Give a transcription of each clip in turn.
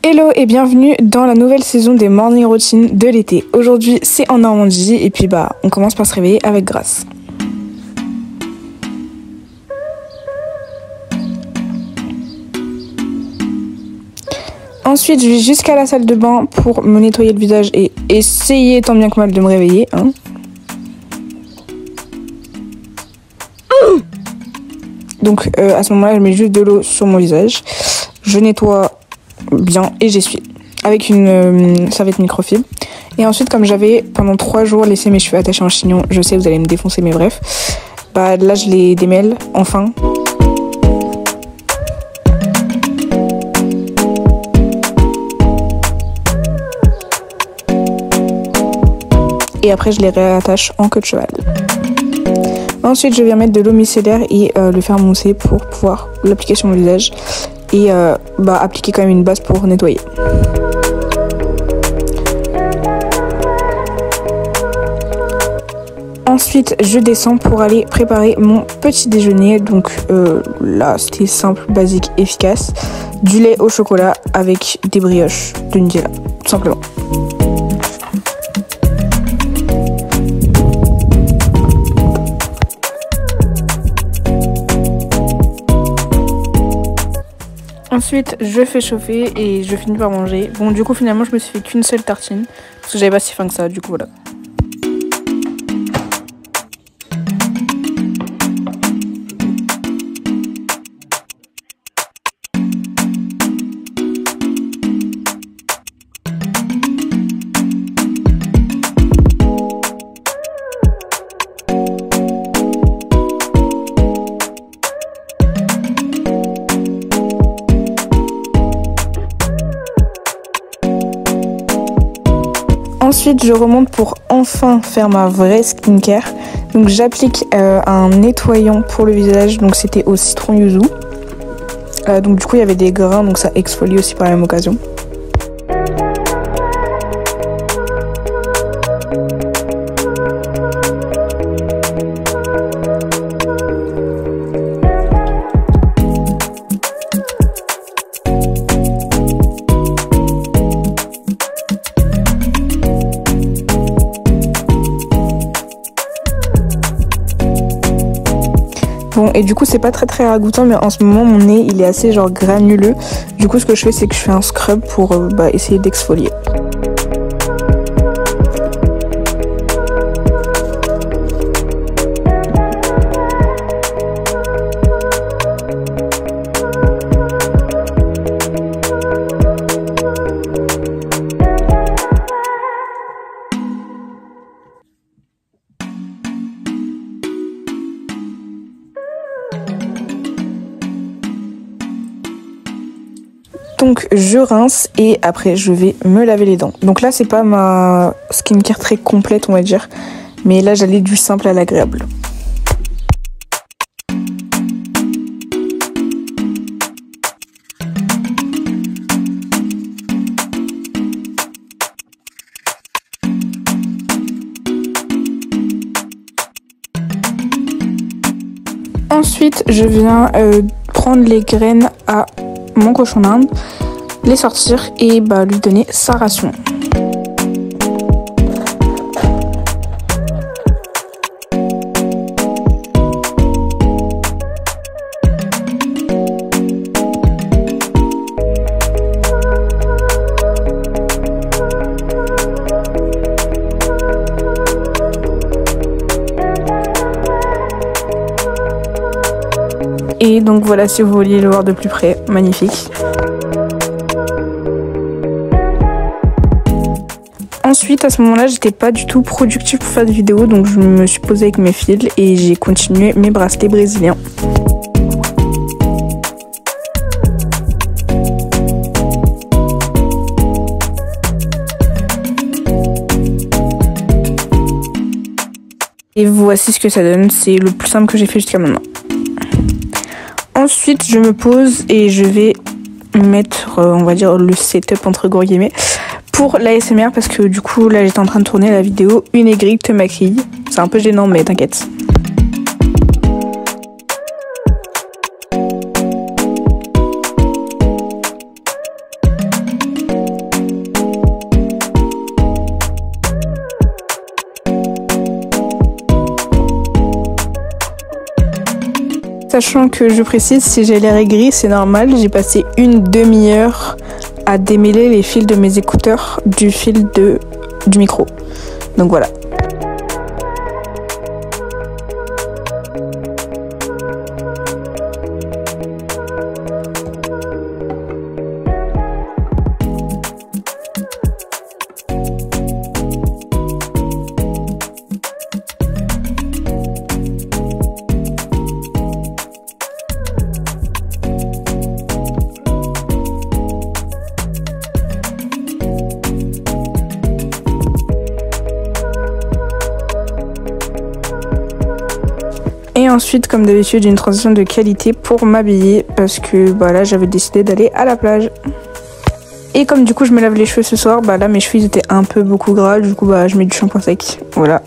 Hello et bienvenue dans la nouvelle saison des morning routines de l'été. Aujourd'hui c'est en Normandie et puis on commence par se réveiller avec Grace. Ensuite je vais jusqu'à la salle de bain pour me nettoyer le visage et essayer tant bien que mal de me réveiller. Donc à ce moment-là je mets juste de l'eau sur mon visage. Je nettoie bien et j'essuie avec une serviette microfibre. Et ensuite, comme j'avais pendant 3 jours laissé mes cheveux attachés en chignon, je sais vous allez me défoncer mais bref, là je les démêle enfin. Et après je les réattache en queue de cheval. Ensuite je viens mettre de l'eau micellaire et le faire mousser pour pouvoir l'appliquer sur mon visage et appliquer quand même une base pour nettoyer. Ensuite je descends pour aller préparer mon petit déjeuner. Donc là c'était simple, basique, efficace. Du lait au chocolat avec des brioches de Nutella, tout simplement. Ensuite, je fais chauffer et je finis par manger. Bon, du coup, finalement, je me suis fait qu'une seule tartine parce que j'avais pas si faim que ça, du coup, voilà. Ensuite, je remonte pour enfin faire ma vraie skincare. Donc, j'applique un nettoyant pour le visage. Donc, c'était au citron yuzu. Donc, du coup, il y avait des grains, donc ça exfolie aussi par la même occasion. Bon, et du coup c'est pas très ragoûtant, mais en ce moment mon nez il est assez granuleux. Du coup ce que je fais c'est que je fais un scrub pour essayer d'exfolier. Donc je rince et après je vais me laver les dents. Donc là c'est pas ma skincare très complète on va dire, mais là j'allais du simple à l'agréable. Ensuite je viens prendre les graines à mon cochon d'Inde, les sortir et lui donner sa ration. Et donc voilà, si vous vouliez le voir de plus près, magnifique. Ensuite, à ce moment-là, j'étais pas du tout productive pour faire des vidéos, donc je me suis posée avec mes fils et j'ai continué mes bracelets brésiliens. Et voici ce que ça donne, c'est le plus simple que j'ai fait jusqu'à maintenant. Ensuite, je me pose et je vais mettre, on va dire, le setup entre gros guillemets pour l'ASMR parce que du coup, là, j'étais en train de tourner la vidéo Une aigrie te maquille. C'est un peu gênant, mais t'inquiète. sachant que je précise, si j'ai l'air aigri, c'est normal. J'ai passé une demi-heure à démêler les fils de mes écouteurs du fil du micro. Donc voilà. Et ensuite, comme d'habitude, une transition de qualité pour m'habiller parce que bah, là, j'avais décidé d'aller à la plage. Et comme du coup, je me lave les cheveux ce soir, bah là, mes cheveux ils étaient un peu beaucoup gras. Du coup, bah, je mets du shampoing sec. Voilà.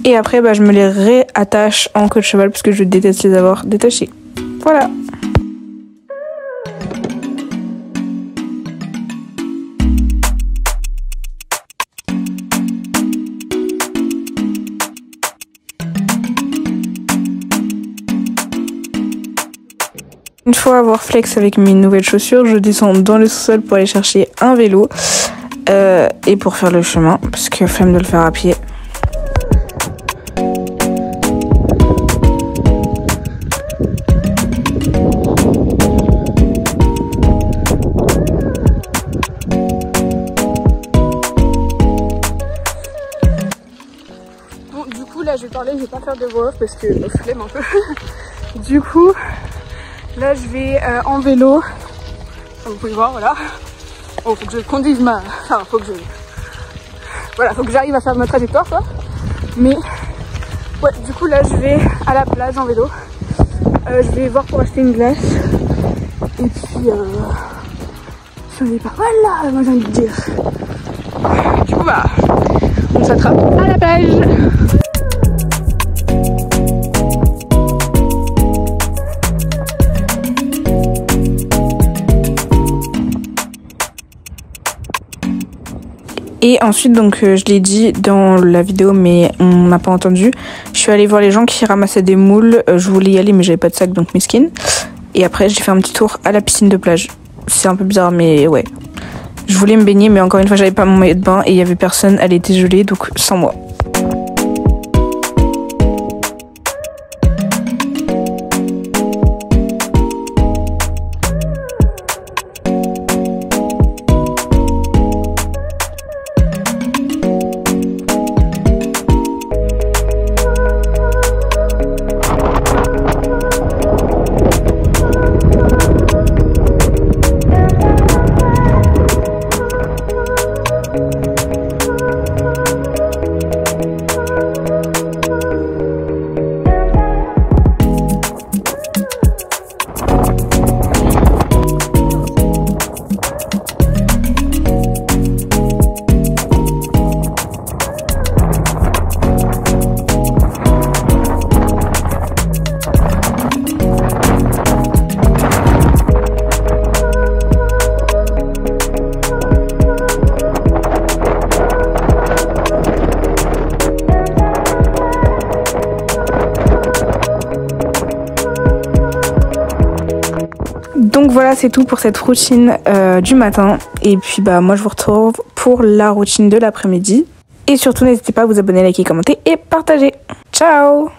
Et après, bah, je me les réattache en queue de cheval parce que je déteste les avoir détachés. Voilà. Une fois avoir flex avec mes nouvelles chaussures, je descends dans le sous-sol pour aller chercher un vélo et pour faire le chemin, parce que flemme de le faire à pied. Bon, du coup là je vais parler, je vais pas faire de voix off parce que flemme un peu. Du coup, là je vais en vélo, comme vous pouvez voir, voilà. Bon, faut que je conduise enfin, faut que j'arrive à faire ma trajectoire, quoi. Mais, ouais, du coup là je vais à la plage en vélo. Je vais voir pour acheter une glace. Et puis, j'en ai pas mal là, moi j'ai envie de dire. Du coup, bah, on s'attrape à la plage. Et ensuite, donc je l'ai dit dans la vidéo, mais on n'a pas entendu. Je suis allée voir les gens qui ramassaient des moules. Je voulais y aller, mais j'avais pas de sac, donc mesquine. Et après, j'ai fait un petit tour à la piscine de plage. C'est un peu bizarre, mais ouais. Je voulais me baigner, mais encore une fois, j'avais pas mon maillot de bain et il y avait personne. Elle était gelée, donc sans moi. Donc voilà, c'est tout pour cette routine du matin. Et puis bah moi je vous retrouve pour la routine de l'après-midi. Et surtout n'hésitez pas à vous abonner, liker, commenter et partager. Ciao!